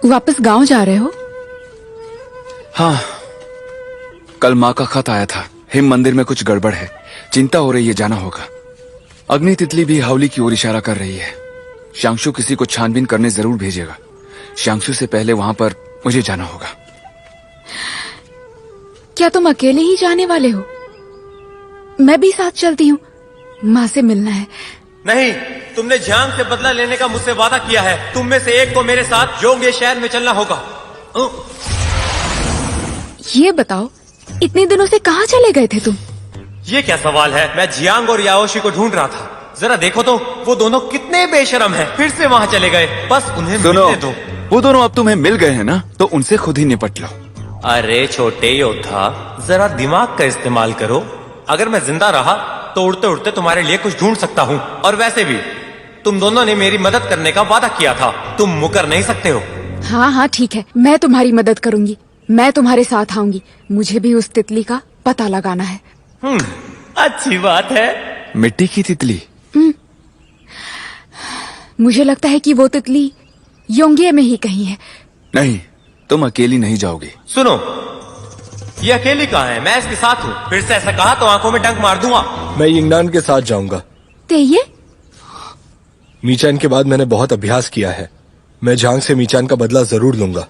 वापस गांव जा रहे हो? हाँ, कल माँ का खत आया था। हिम मंदिर में कुछ गड़बड़ है, चिंता हो रही है, जाना होगा। अग्नि तितली भी हावली की ओर इशारा कर रही है। शांशु किसी को छानबीन करने जरूर भेजेगा। शांशु से पहले वहां पर मुझे जाना होगा। क्या तुम अकेले ही जाने वाले हो? मैं भी साथ चलती हूँ, माँ से मिलना है। नहीं, तुमने जियांग से बदला लेने का मुझसे वादा किया है। तुम में से एक को मेरे साथ जोंगे शहर में चलना होगा। ये बताओ, इतने दिनों से कहाँ चले गए थे तुम? ये क्या सवाल है? मैं जियांग और याओशी को ढूंढ रहा था। जरा देखो तो, वो दोनों कितने बेशरम हैं। फिर से वहाँ चले गए। बस उन्हें मिलने दो। वो दोनों अब तुम्हें मिल गए हैं ना, तो उनसे खुद ही निपट लो। अरे छोटे योद्धा, जरा दिमाग का इस्तेमाल करो। अगर मैं जिंदा रहा तो उड़ते उड़ते तुम्हारे लिए कुछ ढूंढ सकता हूँ। और वैसे भी तुम दोनों ने मेरी मदद करने का वादा किया था, तुम मुकर नहीं सकते हो। हाँ हाँ ठीक है, मैं तुम्हारी मदद करूंगी। मैं तुम्हारे साथ आऊंगी। मुझे भी उस तितली का पता लगाना है। अच्छी बात है। मिट्टी की तितली? मुझे लगता है कि वो तितली योंगे में ही कहीं है। नहीं, तुम अकेली नहीं जाओगी। सुनो, ये अकेली कहाँ है? मैं इसके साथ हूँ। फिर से ऐसा कहा तो आंखों में डंक मार दूंगा। मैं यिंगनान के साथ जाऊंगा। ते मीचान के बाद मैंने बहुत अभ्यास किया है। मैं झांग से मीचान का बदला जरूर लूंगा।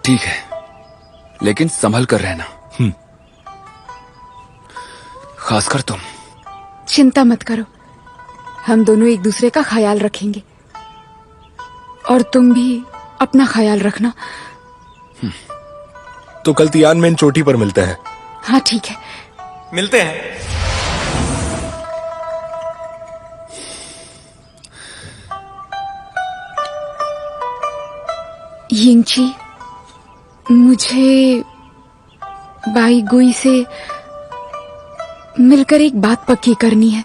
ठीक है, लेकिन संभल कर रहना। खासकर तुम। चिंता मत करो, हम दोनों एक दूसरे का ख्याल रखेंगे। और तुम भी अपना ख्याल रखना। तो कल तियानमेन चोटी पर मिलते हैं। हाँ ठीक है, मिलते हैं। यिंगची, मुझे बाई गुई से मिलकर एक बात पक्की करनी है।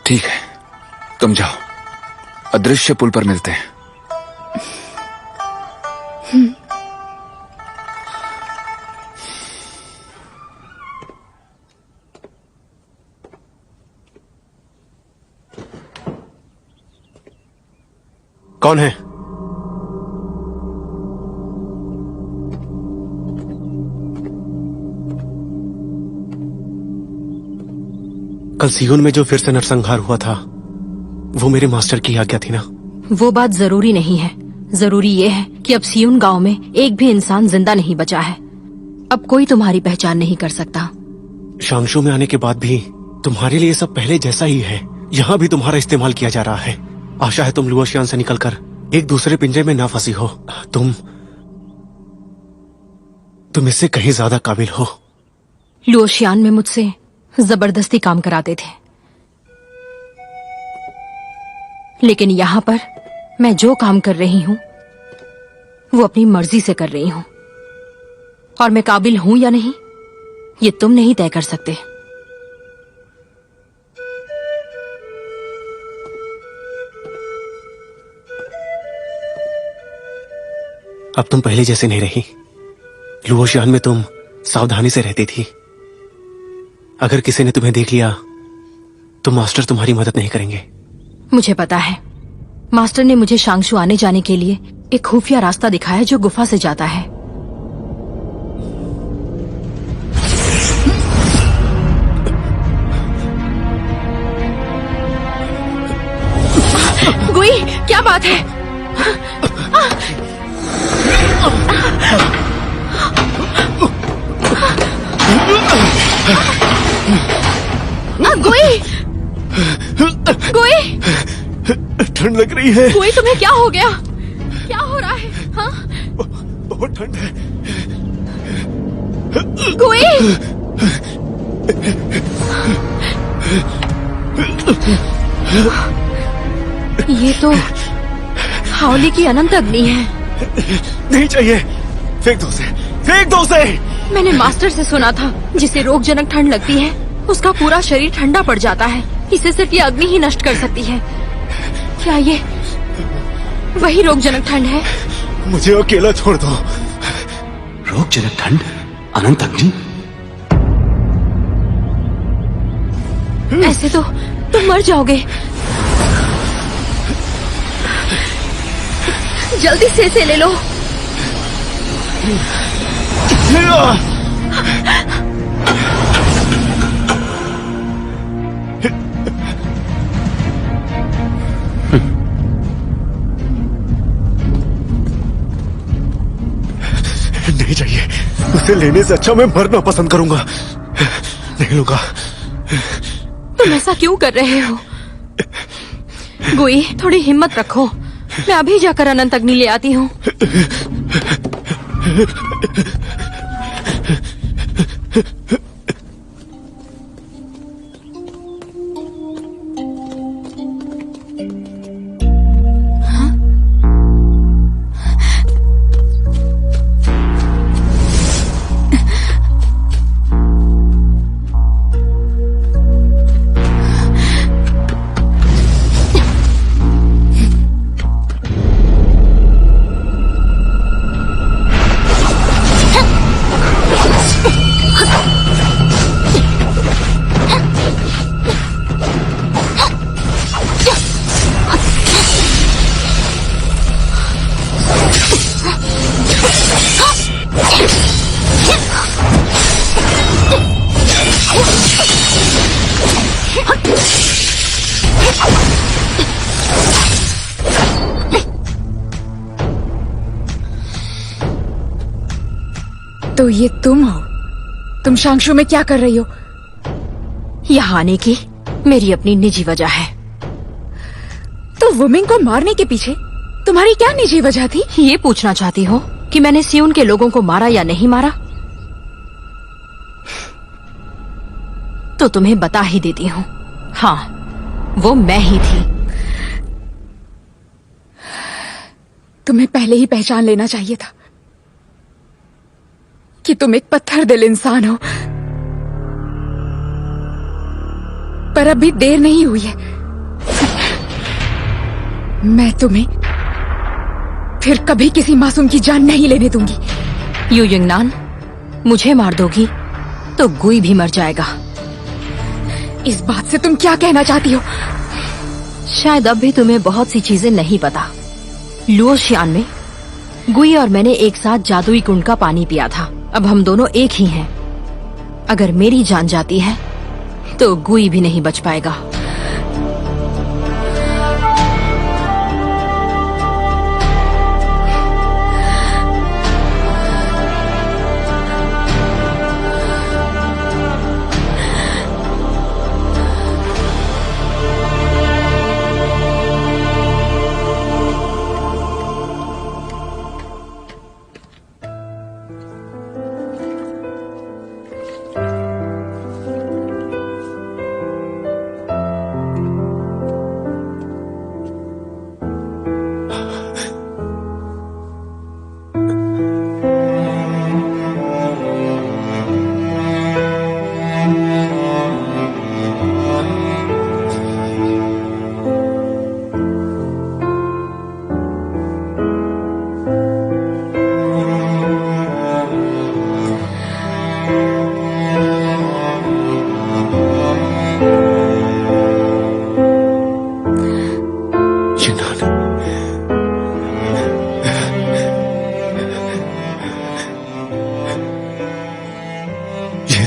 ठीक है, तुम जाओ। अदृश्य पुल पर मिलते हैं। कौन है? कल सियोन में जो फिर से नरसंहार हुआ था, वो मेरे मास्टर की आज्ञा थी ना? वो बात जरूरी नहीं है। जरूरी ये है कि अब सियोन गांव में एक भी इंसान जिंदा नहीं बचा है। अब कोई तुम्हारी पहचान नहीं कर सकता। शांशु में आने के बाद भी तुम्हारे लिए सब पहले जैसा ही है। यहाँ भी तुम्हारा इस्तेमाल किया जा रहा है। आशा है तुम लुओशियान से निकलकर एक दूसरे पिंजरे में ना फंसी हो। तुम इससे कहीं ज्यादा काबिल हो। लुओशियान में मुझसे जबरदस्ती काम कराते थे, लेकिन यहाँ पर मैं जो काम कर रही हूँ वो अपनी मर्जी से कर रही हूँ। और मैं काबिल हूँ या नहीं, ये तुम नहीं तय कर सकते। अब तुम पहले जैसे नहीं रही। लुओशियान में तुम सावधानी से रहती थी। अगर किसी ने तुम्हें देख लिया तो मास्टर तुम्हारी मदद नहीं करेंगे। मुझे पता है। मास्टर ने मुझे शांशु आने जाने के लिए एक खुफिया रास्ता दिखाया जो गुफा से जाता है। गुई, क्या बात है? गुई, गुई, ठंड लग रही है। गुई, तुम्हें क्या हो गया? क्या हो रहा है? हाँ? बहुत ठंड है। गुई, ये तो हावली की अनंत अग्नि है। नहीं चाहिए, फेंक दो उसे, फेंक दो उसे। मैंने मास्टर से सुना था, जिसे रोगजनक ठंड लगती है उसका पूरा शरीर ठंडा पड़ जाता है। इसे सिर्फ ये अग्नि ही नष्ट कर सकती है। क्या ये वही रोगजनक ठंड है? मुझे अकेला छोड़ दो। रोगजनक ठंड, अनंत अग्नि। ऐसे तो तुम मर जाओगे। जल्दी से इसे ले लो। नहीं चाहिए, उसे लेने से अच्छा मैं मरना पसंद करूंगा। नहीं लूंगा। तुम ऐसा क्यों कर रहे हो? गुई, थोड़ी हिम्मत रखो। मैं अभी जाकर अनंत अग्नि ले आती हूँ। तो ये तुम हो? तुम शांक्षु में क्या कर रही हो? यहाँ आने की मेरी अपनी निजी वजह है। तो वुमेन को मारने के पीछे तुम्हारी क्या निजी वजह थी? ये पूछना चाहती हो कि मैंने सियोन के लोगों को मारा या नहीं मारा? तो तुम्हें बता ही देती हूँ। हाँ, वो मैं ही थी। तुम्हें पहले ही पहचान लेना चाहिए था कि तुम एक पत्थर दिल इंसान हो। पर अभी देर नहीं हुई है। मैं तुम्हें फिर कभी किसी मासूम की जान नहीं लेने दूंगी। यू यंगनान, मुझे मार दोगी तो गुई भी मर जाएगा। इस बात से तुम क्या कहना चाहती हो? शायद अब भी तुम्हें बहुत सी चीजें नहीं पता। लुओशियान में गुई और मैंने एक साथ जादुई कुंड का पानी पिया था। अब हम दोनों एक ही हैं। अगर मेरी जान जाती है तो गुई भी नहीं बच पाएगा।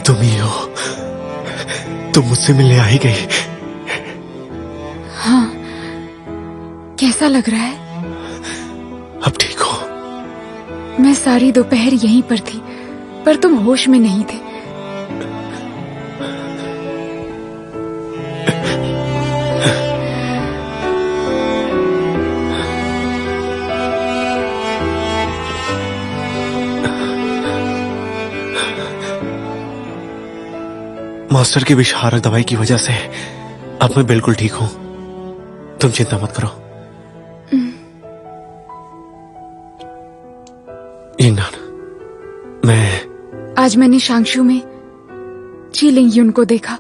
तुम ही हो। तुम मुझसे मिलने आ ही गई। हाँ, कैसा लग रहा है? अब ठीक हो? मैं सारी दोपहर यहीं पर थी, पर तुम होश में नहीं थे। मास्टर की विषहारक दवाई की वजह से अब मैं बिल्कुल ठीक हूं। तुम चिंता मत करो। यंगनान, मैं आज मैंने शांक्षु में चीलिंग युन को देखा।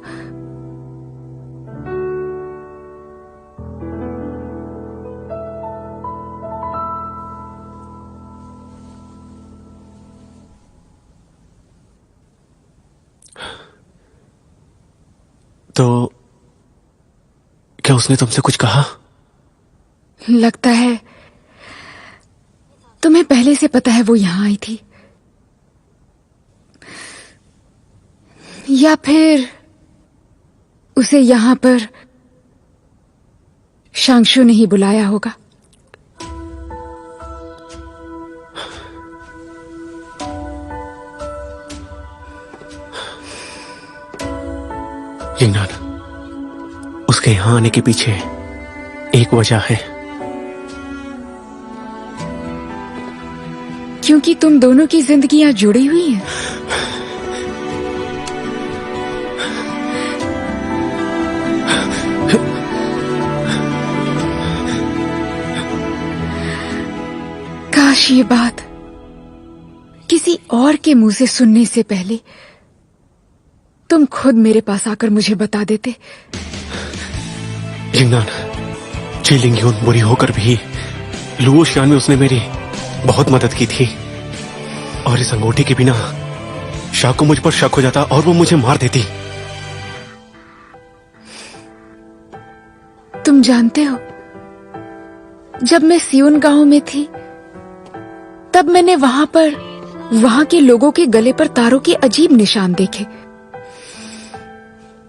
तो क्या उसने तुमसे कुछ कहा? लगता है तुम्हें पहले से पता है वो यहां आई थी, या फिर उसे यहां पर शांशु ने ही बुलाया होगा। यिंगनान, उसके यहां आने के पीछे एक वजह है। क्योंकि तुम दोनों की जिंदगियां जुड़ी हुई हैं। काश ये बात किसी और के मुंह से सुनने से पहले तुम खुद मेरे पास आकर मुझे बता देते। यिंगनान, ची लिंगयून बुरी होकर भी लुओ शियान में उसने मेरी बहुत मदद की थी, और इस अंगूठी के बिना शाह को मुझ पर शक हो जाता और वो मुझे मार देती। तुम जानते हो, जब मैं सियोन गांव में थी तब मैंने वहां के लोगों के गले पर तारों के अजीब निशान देखे,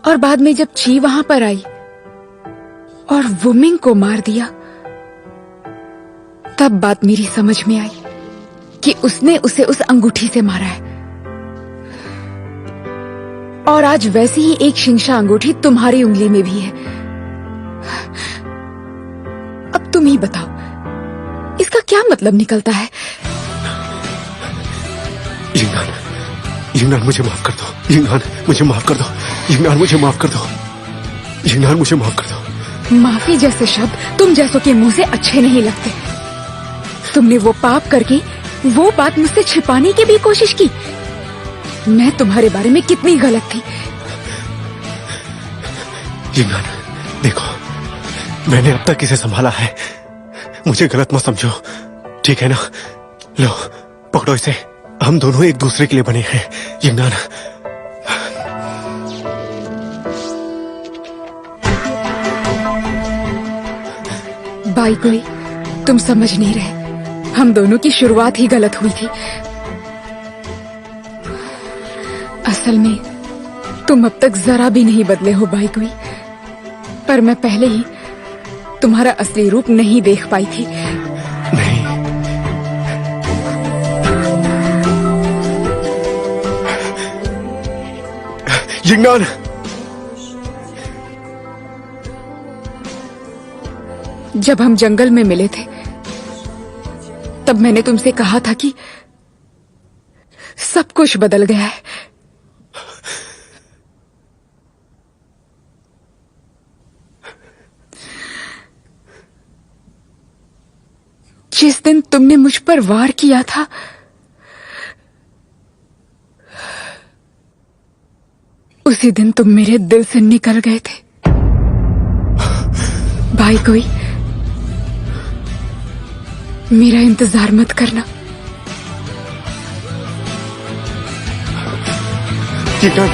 और बाद में जब ची वहां पर आई और वुमिंग को मार दिया, तब बात मेरी समझ में आई कि उसने उसे उस अंगूठी से मारा है। और आज वैसी ही एक शिंशा अंगूठी तुम्हारी उंगली में भी है। अब तुम ही बताओ, इसका क्या मतलब निकलता है? यिंगनान, यिंगनान मुझे माफ कर दो। यिंगनान मुझे माफ कर दो। यिंगनान मुझे माफ कर दो। यिंगनान मुझे माफ कर दो। माफी जैसे शब्द तुम जैसों के मुंह से अच्छे नहीं लगते। तुमने वो पाप करके वो बात मुझसे छिपाने की भी कोशिश की। मैं तुम्हारे बारे में कितनी गलत थी। यिंगनान, देखो, मैंने अब तक इसे संभाला है, मुझे गलत मत समझो, ठीक है ना? लो, पकड़ो इसे, हम दोनों एक दूसरे के लिए बने हैं। यिंगनान, बाईगुई, तुम समझ नहीं रहे, हम दोनों की शुरुआत ही गलत हुई थी। असल में तुम अब तक जरा भी नहीं बदले हो बाईगुई, पर मैं पहले ही तुम्हारा असली रूप नहीं देख पाई थी। नहीं, यिंगनान, जब हम जंगल में मिले थे तब मैंने तुमसे कहा था कि सब कुछ बदल गया है। जिस दिन तुमने मुझ पर वार किया था, उसी दिन तुम मेरे दिल से निकल गए थे। भाई कोई मेरा इंतजार मत करना। यिंगनान,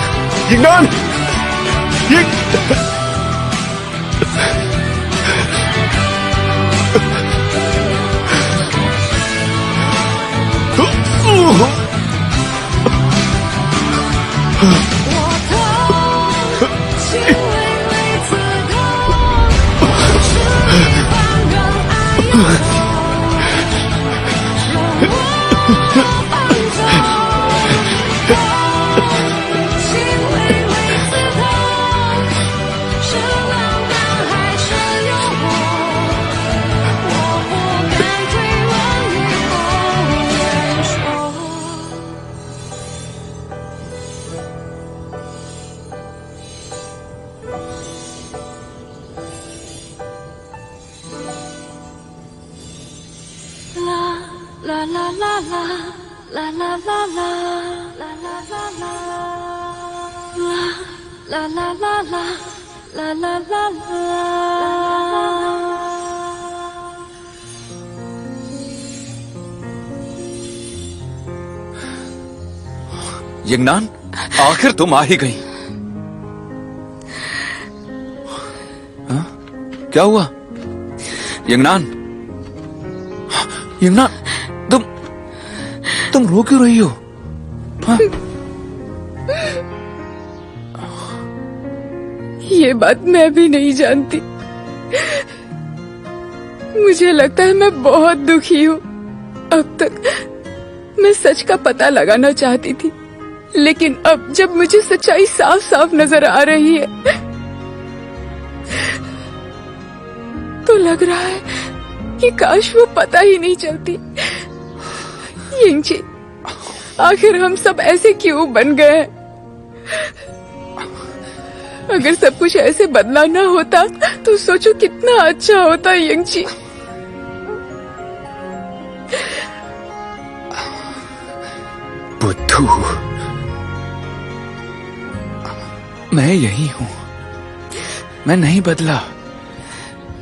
यिंगनान, यिंगनान, आखिर तुम आ ही गई। हाँ? क्या हुआ? यंगनान, यंगनान, तुम रो क्यों रही हो? हाँ? ये बात मैं भी नहीं जानती। मुझे लगता है मैं बहुत दुखी हूँ। अब तक मैं सच का पता लगाना चाहती थी, लेकिन अब जब मुझे सच्चाई साफ साफ नजर आ रही है तो लग रहा है कि काश वो पता ही नहीं चलती। यिंगची, आखिर हम सब ऐसे क्यों बन गए हैं? अगर सब कुछ ऐसे बदला ना होता तो सोचो कितना अच्छा होता यिंगची। बुद्धू, मैं यही हूं। मैं नहीं बदला।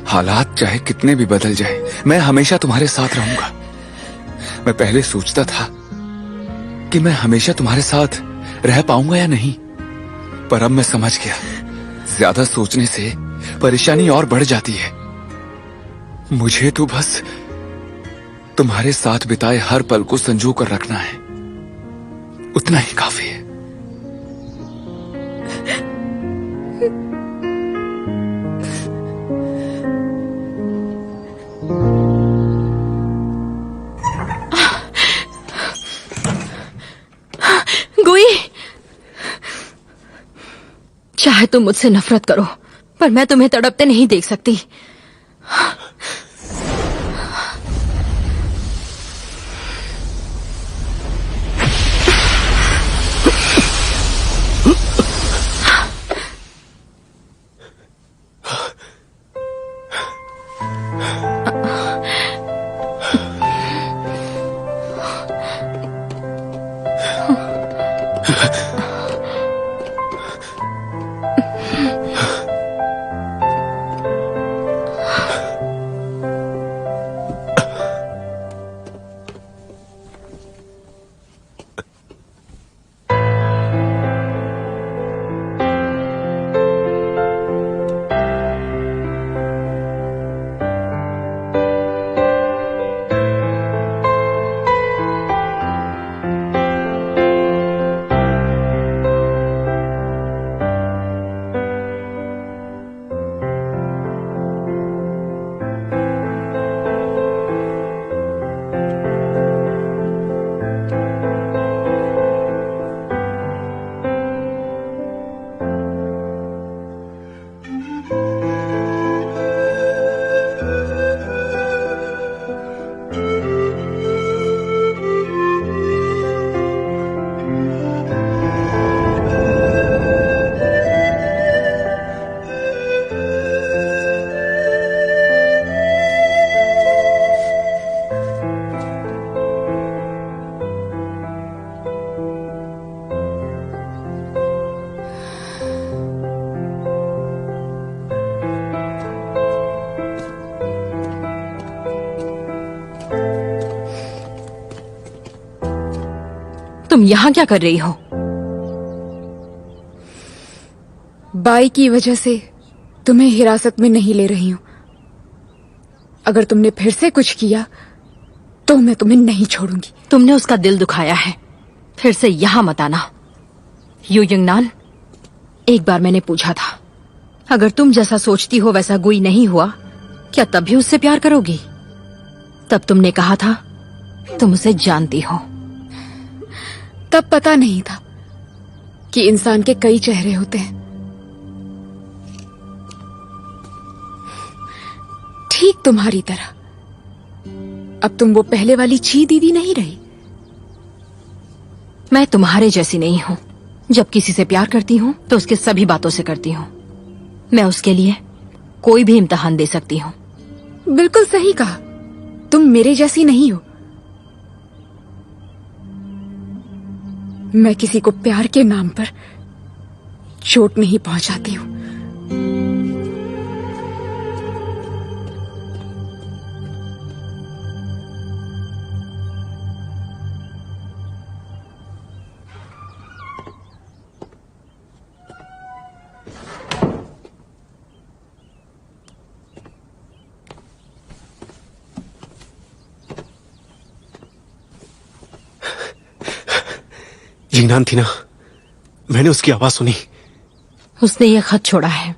हालात चाहे कितने भी बदल जाए, मैं हमेशा तुम्हारे साथ रहूंगा। मैं पहले सोचता था कि मैं हमेशा तुम्हारे साथ रह पाऊंगा या नहीं, पर अब मैं समझ गया, ज्यादा सोचने से परेशानी और बढ़ जाती है। मुझे तो बस तुम्हारे साथ बिताए हर पल को संजो कर रखना है, उतना ही काफी है। गुई, चाहे तुम मुझसे नफरत करो, पर मैं तुम्हें तड़पते नहीं देख सकती। तुम यहाँ क्या कर रही हो? बाई की वजह से तुम्हें हिरासत में नहीं ले रही हूँ। अगर तुमने फिर से कुछ किया तो मैं तुम्हें नहीं छोड़ूंगी। तुमने उसका दिल दुखाया है, फिर से यहाँ मत आना। यू यंगनान, एक बार मैंने पूछा था, अगर तुम जैसा सोचती हो वैसा गुई नहीं हुआ, क्या तब भी उससे प्यार करोगी? तब तुमने कहा था तुम उसे जानती हो। तब पता नहीं था कि इंसान के कई चेहरे होते हैं। ठीक तुम्हारी तरह अब तुम वो पहले वाली ची दीदी नहीं रही। मैं तुम्हारे जैसी नहीं हूँ। जब किसी से प्यार करती हूँ तो उसके सभी बातों से करती हूँ। मैं उसके लिए कोई भी इम्तिहान दे सकती हूँ। बिल्कुल सही कहा, तुम मेरे जैसी नहीं हो। मैं किसी को प्यार के नाम पर चोट नहीं पहुंचाती हूँ। जीनान थी ना, मैंने उसकी आवाज सुनी। उसने ये खत छोड़ा है।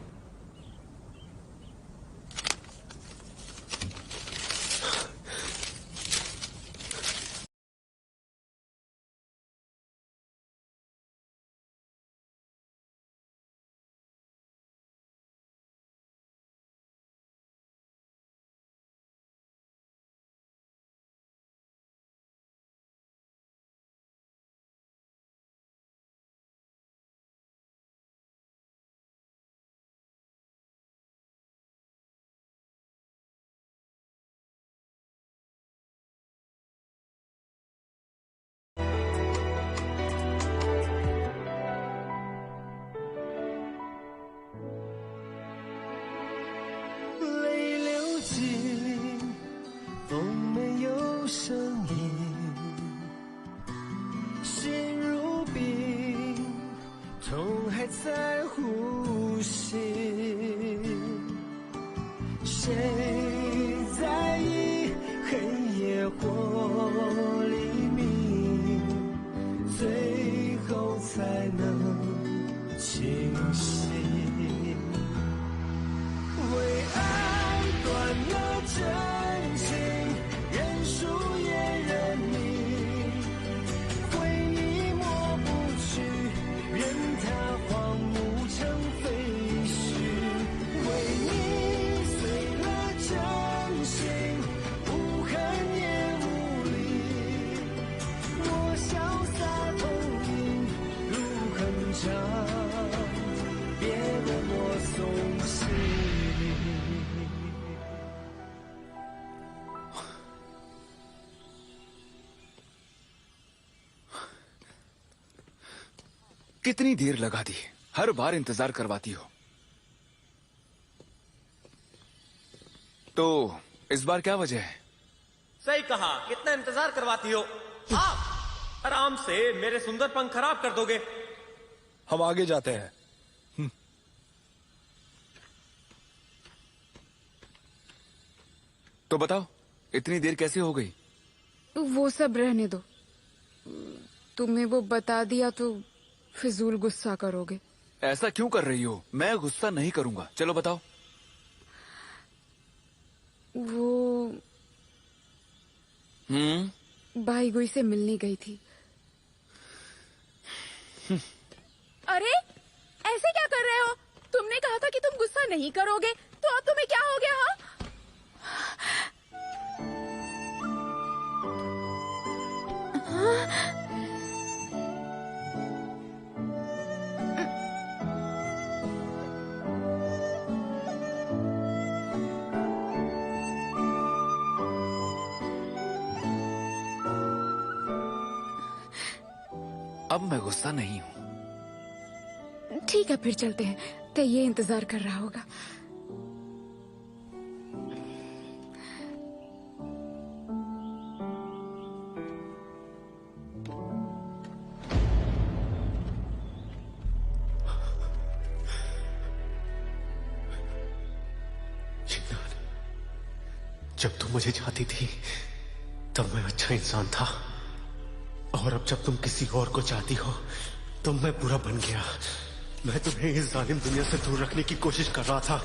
泪流尽，风没有声音，心如冰，痛还在呼吸。谁在意黑夜或黎明，最后才能清醒？为爱断了真情，认输也认命，回忆抹不去，任它荒芜成废墟。为你碎了真心，无恨也无力。我潇洒透明，路很长，别让我松懈。कितनी देर लगा दी, हर बार इंतजार करवाती हो। तो इस बार क्या वजह है? सही कहा, कितना इंतजार करवाती हो आप। आराम से मेरे सुंदर पंख खराब कर दोगे। हम आगे जाते हैं। तो बताओ, इतनी देर कैसे हो गई? वो सब रहने दो। तुम्हें वो बता दिया तो फिजूल गुस्सा करोगे। ऐसा क्यों कर रही हो? मैं गुस्सा नहीं करूंगा, चलो बताओ। वो भाई गुई से मिलने गई थी। अरे ऐसे क्या कर रहे हो? तुमने कहा था कि तुम गुस्सा नहीं करोगे, तो अब तुम्हें क्या हो गया? हाँ? अब मैं गुस्सा नहीं हूं। ठीक है, फिर चलते हैं। तो ये इंतजार कर रहा होगा। जीनान, जब तुम मुझे चाहती थी तब मैं अच्छा इंसान था, और अब जब तुम किसी और को चाहती हो तो मैं बुरा बन गया। मैं तुम्हें इस जालिम दुनिया से दूर रखने की कोशिश कर रहा था,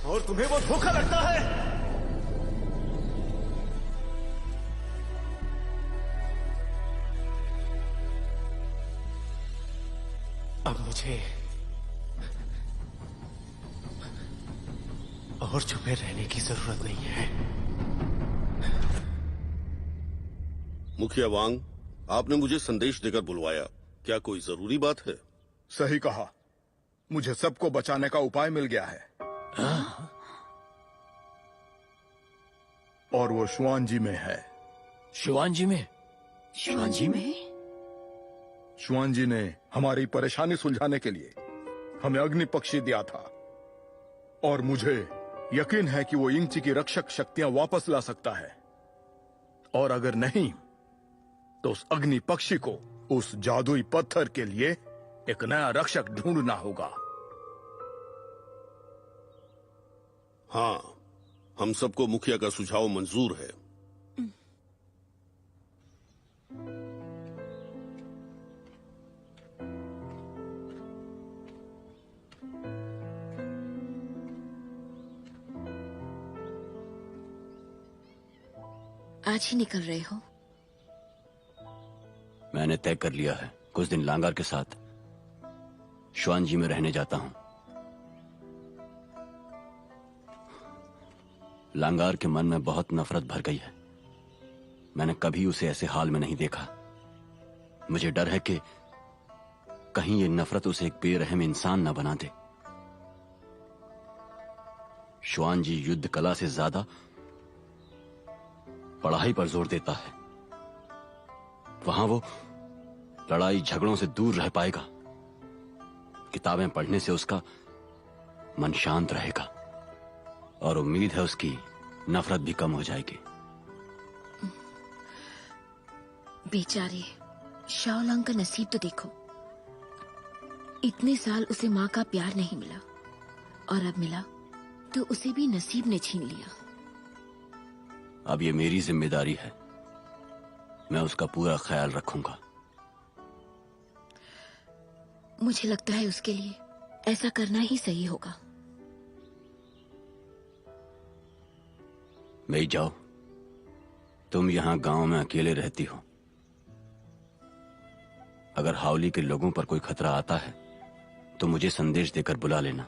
और तुम्हें वो धोखा लगता है। अब मुझे और छुपे रहने की जरूरत नहीं है। मुखिया वांग, आपने मुझे संदेश देकर बुलवाया, क्या कोई जरूरी बात है? सही कहा, मुझे सबको बचाने का उपाय मिल गया है। और वो शुआनजी में है। शिवानजी में? शिवानजी में? शुआनजी ने हमारी परेशानी सुलझाने के लिए हमें अग्नि पक्षी दिया था, और मुझे यकीन है कि वो इंगची की रक्षक शक्तियां वापस ला सकता है। और अगर नहीं तो उस अग्नि पक्षी को उस जादुई पत्थर के लिए एक नया रक्षक ढूंढना होगा। हाँ, हम सबको मुखिया का सुझाव मंजूर है। आज ही निकल रहे हो? मैंने तय कर लिया है, कुछ दिन लांगार के साथ श्वानजी में रहने जाता हूं। लांगार के मन में बहुत नफरत भर गई है। मैंने कभी उसे ऐसे हाल में नहीं देखा। मुझे डर है कि कहीं ये नफरत उसे एक बेरहम इंसान न बना दे। श्वानजी युद्ध कला से ज्यादा पढ़ाई पर जोर देता है। वहां वो लड़ाई झगड़ों से दूर रह पाएगा। किताबें पढ़ने से उसका मन शांत रहेगा और उम्मीद है उसकी नफरत भी कम हो जाएगी। बेचारे शाओलांग का नसीब तो देखो। इतने साल उसे माँ का प्यार नहीं मिला और अब मिला तो उसे भी नसीब ने छीन लिया। अब ये मेरी जिम्मेदारी है, मैं उसका पूरा ख्याल रखूंगा। मुझे लगता है उसके लिए ऐसा करना ही सही होगा। मैं जाओ, तुम यहां गांव में अकेले रहती हो। अगर हावली के लोगों पर कोई खतरा आता है तो मुझे संदेश देकर बुला लेना।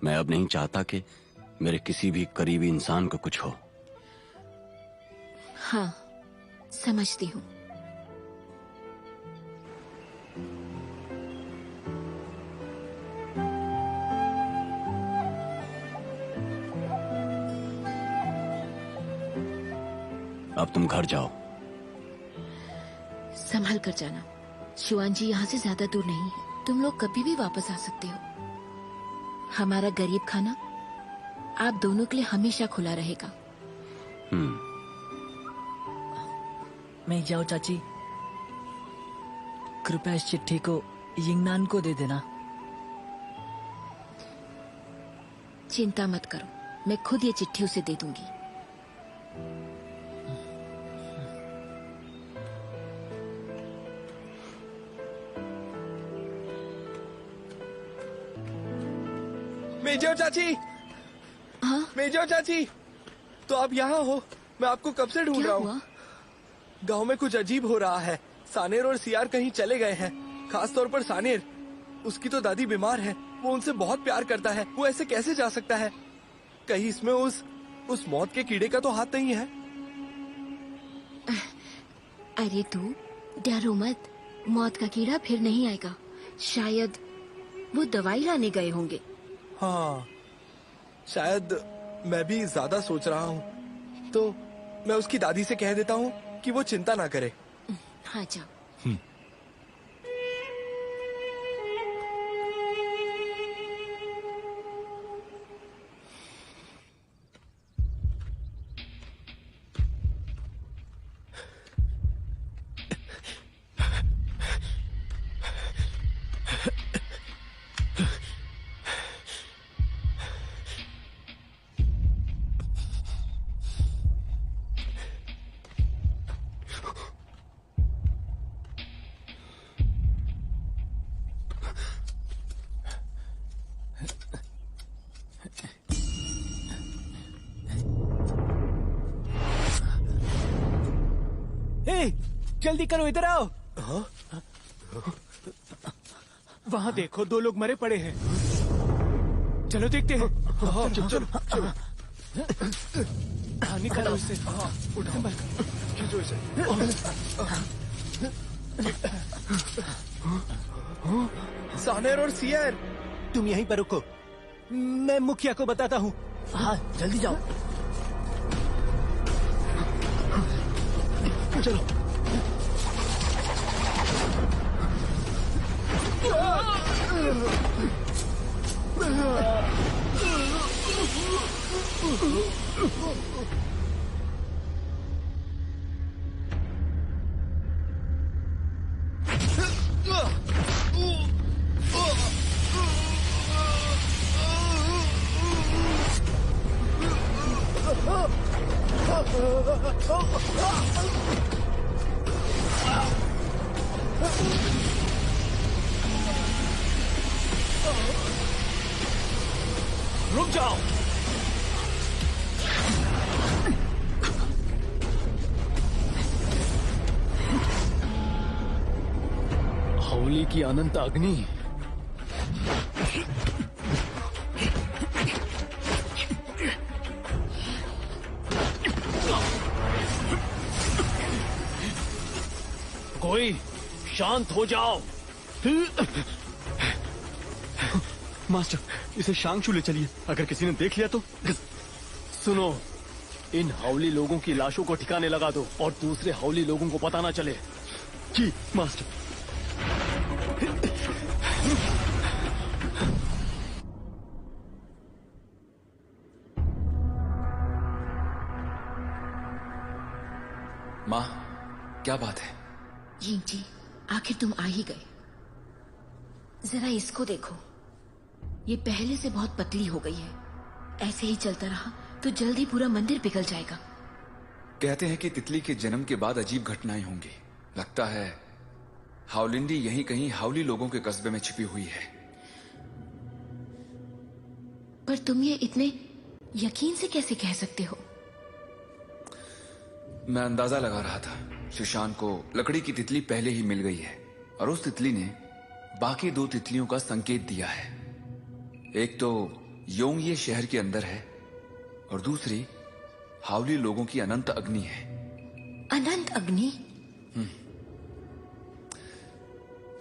मैं अब नहीं चाहता कि मेरे किसी भी करीबी इंसान को कुछ हो। हाँ, समझती हूँ। अब तुम घर जाओ। संभल कर जाना। शिवानजी यहाँ से ज्यादा दूर नहीं है। तुम लोग कभी भी वापस आ सकते हो। हमारा गरीब खाना आप दोनों के लिए हमेशा खुला रहेगा। मैं जाओ चाची, कृपया इस चिट्ठी को यिंगनान को दे देना। चिंता मत करो, मैं खुद ये चिट्ठी उसे दे दूंगी। मेजो चाची, हाँ? मेजो चाची, तो आप यहाँ हो? मैं आपको कब से ढूंढ रहा हूँ। गांव में कुछ अजीब हो रहा है। सानेर और सियार कहीं चले गए हैं। खास तौर पर सानेर। उसकी तो दादी बीमार है। वो उनसे बहुत प्यार करता है। वो ऐसे कैसे जा सकता है? कहीं इसमें उस मौत के कीड़े का तो हाथ नहीं है? अरे तू डरो मत, मौत का कीड़ा फिर नहीं आएगा। शायद वो दवाई लाने गए होंगे। हाँ, शायद मैं भी ज्यादा सोच रहा हूँ। तो मैं उसकी दादी से कह देता हूँ कि वो चिंता ना करे। हाँ जाओ। जल्दी करो, इधर आओ। वहाँ देखो, 2 लोग मरे पड़े हैं। चलो देखते हैं। चलो। निकालो इसे। उठाओ, खींचो इसे। सानेर और सियर, तुम यहीं पर रुको, मैं मुखिया को बताता हूँ। हाँ, जल्दी जाओ। चलो। रुक जाओ। हावली की अनंत अग्नि। कोई शांत हो जाओ। मास्टर, इसे शांगशु ले चलिए, अगर किसी ने देख लिया तो। सुनो, इन हावली लोगों की लाशों को ठिकाने लगा दो और दूसरे हावली लोगों को पता ना चले। जी मास्टर। माँ, क्या बात है? यिंग जी, आखिर तुम आ ही गए। जरा इसको देखो, ये पहले से बहुत पतली हो गई है। ऐसे ही चलता रहा तो जल्द ही पूरा मंदिर पिघल जाएगा। कहते हैं कि तितली के जन्म के बाद अजीब घटनाएं होंगी। लगता है हावलिंडी यहीं कहीं हावली लोगों के कस्बे में छिपी हुई है। पर तुम ये इतने यकीन से कैसे कह सकते हो? मैं अंदाजा लगा रहा था, सुशांत को लकड़ी की तितली पहले ही मिल गई है और उस तितली ने बाकी 2 तितलियों का संकेत दिया है। एक तो योंग ये शहर के अंदर है और दूसरी हावली लोगों की अनंत अग्नि है। अनंत अग्नि?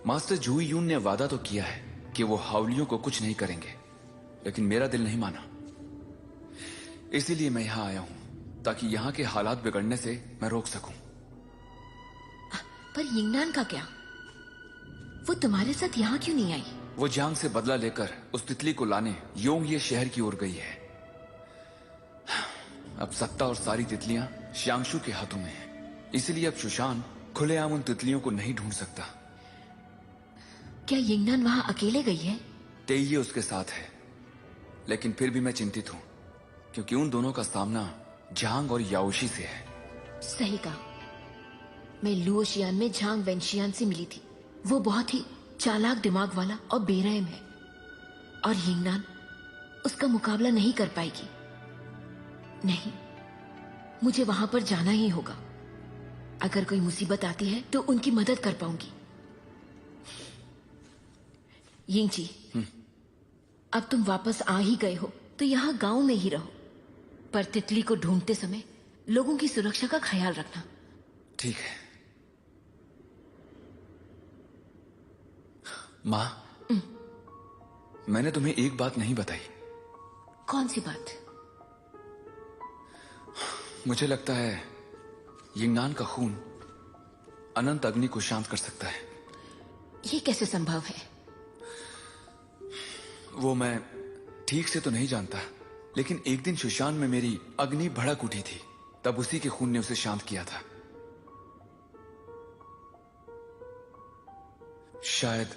मास्टर जूई यून ने वादा तो किया है कि वो हावलियों को कुछ नहीं करेंगे, लेकिन मेरा दिल नहीं माना। इसीलिए मैं यहां आया हूं ताकि यहां के हालात बिगड़ने से मैं रोक सकूं। पर यिंगनान का क्या? वो तुम्हारे साथ यहाँ क्यों नहीं आई? वो जांग से बदला लेकर उस तितली को लाने योंग ये शहर की ओर गई है। अब सत्ता और सारी तितलियां शांगशु के हाथों में हैं। इसलिए अब सुशांत खुलेआम उन तितलियों को नहीं ढूंढ सकता। क्या यिंगनान वहां अकेले गई है? तेये उसके साथ है, लेकिन फिर भी मैं चिंतित हूं क्योंकि उन दोनों का सामना झांग और याओशी से है। सही कहा। मैं लुओशियान में झांग वेंशियान से मिली थी। वो बहुत ही चालाक दिमाग वाला और बेरहम है और यिंगनान उसका मुकाबला नहीं कर पाएगी। नहीं, मुझे वहां पर जाना ही होगा। अगर कोई मुसीबत आती है तो उनकी मदद कर पाऊंगी। यिंग जी, अब तुम वापस आ ही गए हो तो यहाँ गांव में ही रहो, पर तितली को ढूंढते समय लोगों की सुरक्षा का ख्याल रखना। ठीक है माँ। मैंने तुम्हें एक बात नहीं बताई। कौन सी बात? मुझे लगता है यिंगनान का खून अनंत अग्नि को शांत कर सकता है। ये कैसे संभव है? वो मैं ठीक से तो नहीं जानता, लेकिन एक दिन सुशांत में मेरी अग्नि भड़क उठी थी, तब उसी के खून ने उसे शांत किया था। शायद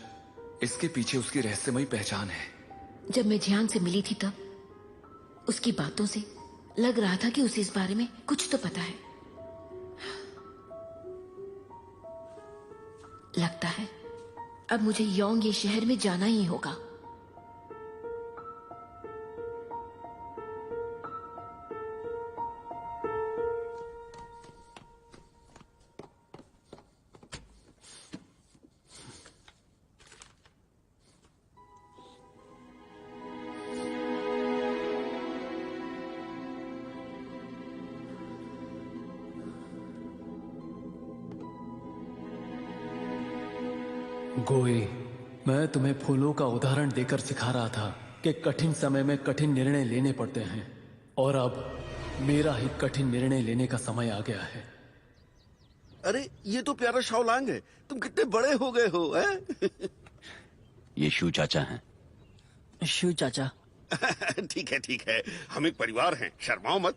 इसके पीछे उसकी रहस्यमयी पहचान है। जब मैं ध्यान से मिली थी तब उसकी बातों से लग रहा था कि उसे इस बारे में कुछ तो पता है। लगता है अब मुझे योंग ये शहर में जाना ही होगा। गोई, मैं तुम्हें फूलों का उदाहरण देकर सिखा रहा था कि कठिन समय में कठिन निर्णय लेने पड़ते हैं, और अब मेरा ही कठिन निर्णय लेने का समय आ गया है। अरे ये तो प्यारा शाओलांग है। तुम कितने बड़े हो गए हो, हैं? ये शू चाचा हैं। शू चाचा। ठीक है, हम एक परिवार हैं, शर्माओ मत।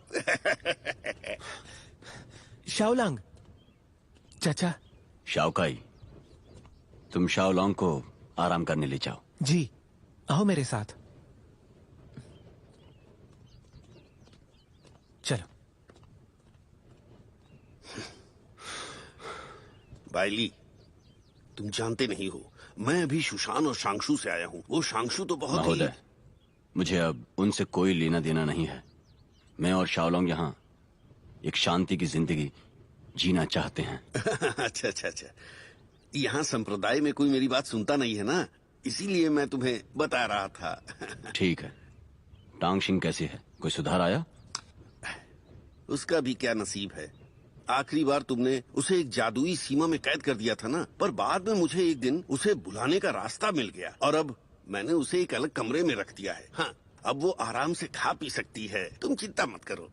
शाओलांग चाचा। शाओकाई, तुम शाओलोंग को आराम करने ले जाओ। जी, आओ मेरे साथ। चलो। बाइली, तुम जानते नहीं हो, मैं अभी शुशान और शांगशु से आया हूँ। वो शांगशु तो बहुत ही... महोदय, मुझे अब उनसे कोई लेना देना नहीं है। मैं और शाओलोंग यहाँ एक शांति की जिंदगी जीना चाहते हैं। अच्छा। यहाँ संप्रदाय में कोई मेरी बात सुनता नहीं है ना, इसीलिए मैं तुम्हें बता रहा था। ठीक है, टांगशिंग कैसी है? कोई सुधार आया? उसका भी क्या नसीब है। आखिरी बार तुमने उसे एक जादुई सीमा में कैद कर दिया था ना, पर बाद में मुझे एक दिन उसे बुलाने का रास्ता मिल गया और अब मैंने उसे एक अलग कमरे में रख दिया है। हाँ, अब वो आराम से खा पी सकती है, तुम चिंता मत करो।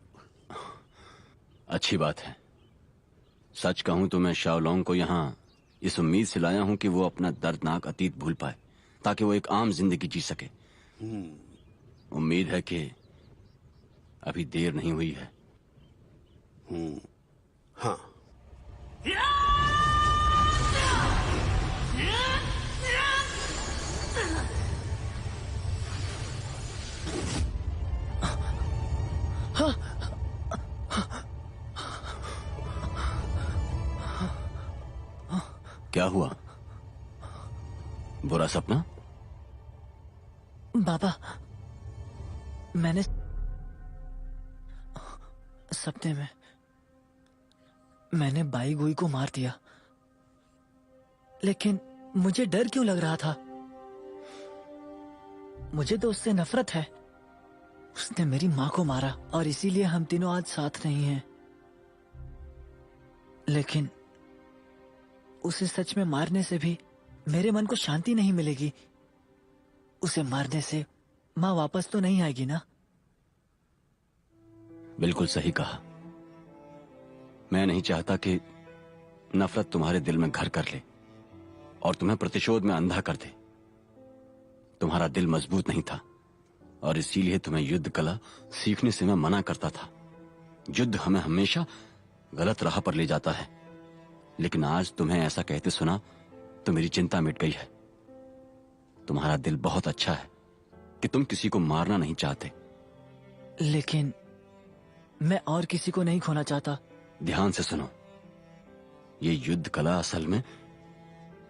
अच्छी बात है। सच कहूं तो मैं शाओलोंग को यहाँ इस उम्मीद से लाया हूं कि वो अपना दर्दनाक अतीत भूल पाए, ताकि वो एक आम जिंदगी जी सके। उम्मीद है कि अभी देर नहीं हुई है। हाँ। क्या हुआ? बुरा सपना? बाबा, मैंने सपने में मैंने बाई गुई को मार दिया, लेकिन मुझे डर क्यों लग रहा था? मुझे तो उससे नफरत है। उसने मेरी माँ को मारा और इसीलिए हम तीनों आज साथ नहीं हैं। लेकिन उसे सच में मारने से भी मेरे मन को शांति नहीं मिलेगी। उसे मारने से माँ वापस तो नहीं आएगी ना? बिल्कुल सही कहा। मैं नहीं चाहता कि नफरत तुम्हारे दिल में घर कर ले और तुम्हें प्रतिशोध में अंधा कर दे। तुम्हारा दिल मजबूत नहीं था और इसीलिए तुम्हें युद्ध कला सीखने से मैं मना करता था। युद्ध हमें हमेशा गलत राह पर ले जाता है, लेकिन आज तुम्हें ऐसा कहते सुना तो मेरी चिंता मिट गई है। तुम्हारा दिल बहुत अच्छा है कि तुम किसी को मारना नहीं चाहते। लेकिन मैं और किसी को नहीं खोना चाहता। ध्यान से सुनो, ये युद्ध कला असल में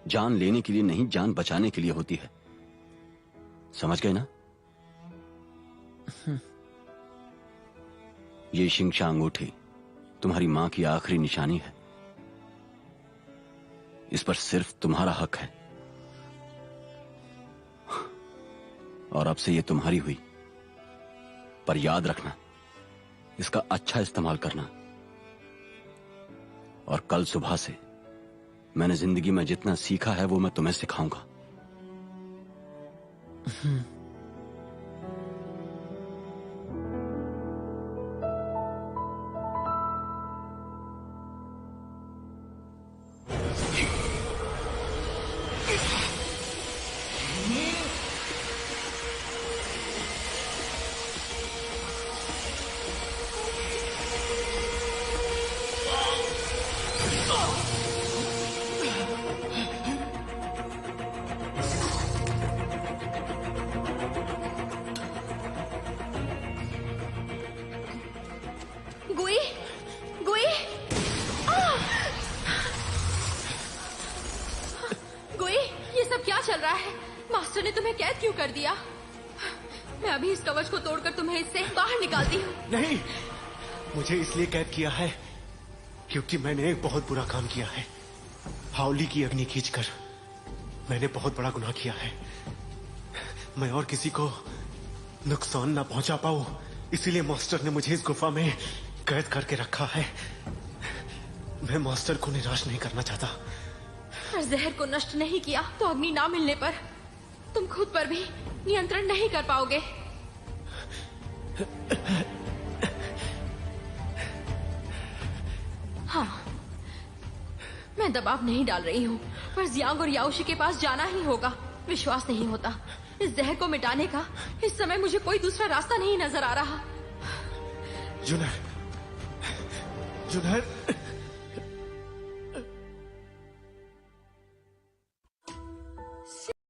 जान लेने के लिए नहीं, जान बचाने के लिए होती है। समझ गए ना? ये शिंगशा अंगूठी तुम्हारी मां की आखिरी निशानी है। इस पर सिर्फ तुम्हारा हक है और अब से ये तुम्हारी हुई। पर याद रखना, इसका अच्छा इस्तेमाल करना। और कल सुबह से मैंने जिंदगी में जितना सीखा है वो मैं तुम्हें सिखाऊंगा। गुई, गुई, गुई, ये सब क्या चल रहा है? मास्टर ने तुम्हें कैद क्यों कर दिया? मैं अभी इस कवच को तोड़कर तुम्हें इससे बाहर निकालती हूँ। नहीं, मुझे इसलिए कैद किया है क्योंकि मैंने एक बहुत बुरा काम किया है। हाउली की अग्नि खींचकर मैंने बहुत बड़ा गुनाह किया है। मैं और किसी को नुकसान ना पहुंचा पाऊं, इसीलिए मास्टर ने मुझे इस गुफा में कैद करके रखा है। मैं मास्टर को निराश नहीं करना चाहता। और जहर को नष्ट नहीं किया तो अग्नि ना मिलने पर तुम खुद पर भी नियंत्रण नहीं कर पाओगे। हाँ, मैं दबाव नहीं डाल रही हूँ, पर जियांग और याओशी के पास जाना ही होगा। विश्वास नहीं होता। इस जहर को मिटाने का इस समय मुझे कोई दूसरा रास्ता नहीं नजर आ रहा। जुनर, जुनर,